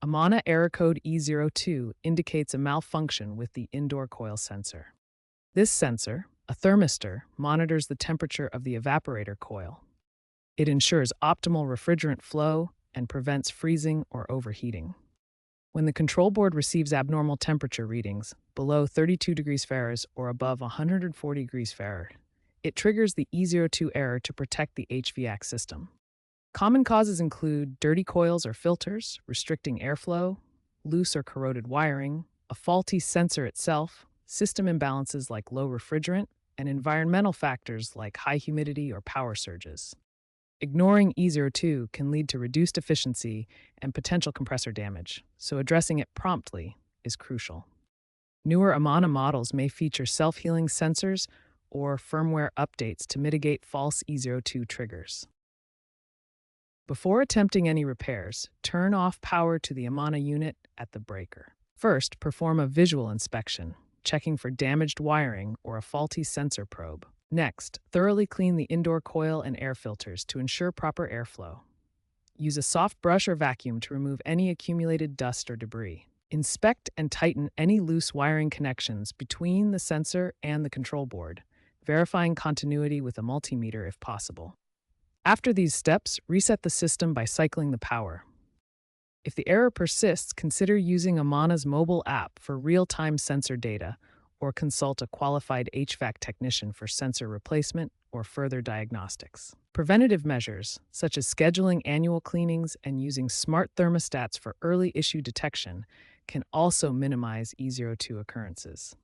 Amana Error Code E02 indicates a malfunction with the indoor coil sensor. This sensor, a thermistor, monitors the temperature of the evaporator coil. It ensures optimal refrigerant flow and prevents freezing or overheating. When the control board receives abnormal temperature readings, below 32 degrees Fahrenheit or above 140 degrees Fahrenheit, it triggers the E02 error to protect the HVAC system. Common causes include dirty coils or filters, restricting airflow, loose or corroded wiring, a faulty sensor itself, system imbalances like low refrigerant, and environmental factors like high humidity or power surges. Ignoring E02 can lead to reduced efficiency and potential compressor damage, so addressing it promptly is crucial. Newer Amana models may feature self-healing sensors or firmware updates to mitigate false E02 triggers. Before attempting any repairs, turn off power to the Amana unit at the breaker. First, perform a visual inspection, checking for damaged wiring or a faulty sensor probe. Next, thoroughly clean the indoor coil and air filters to ensure proper airflow. Use a soft brush or vacuum to remove any accumulated dust or debris. Inspect and tighten any loose wiring connections between the sensor and the control board, verifying continuity with a multimeter if possible. After these steps, reset the system by cycling the power. If the error persists, consider using Amana's mobile app for real-time sensor data or consult a qualified HVAC technician for sensor replacement or further diagnostics. Preventative measures, such as scheduling annual cleanings and using smart thermostats for early issue detection, can also minimize E02 occurrences.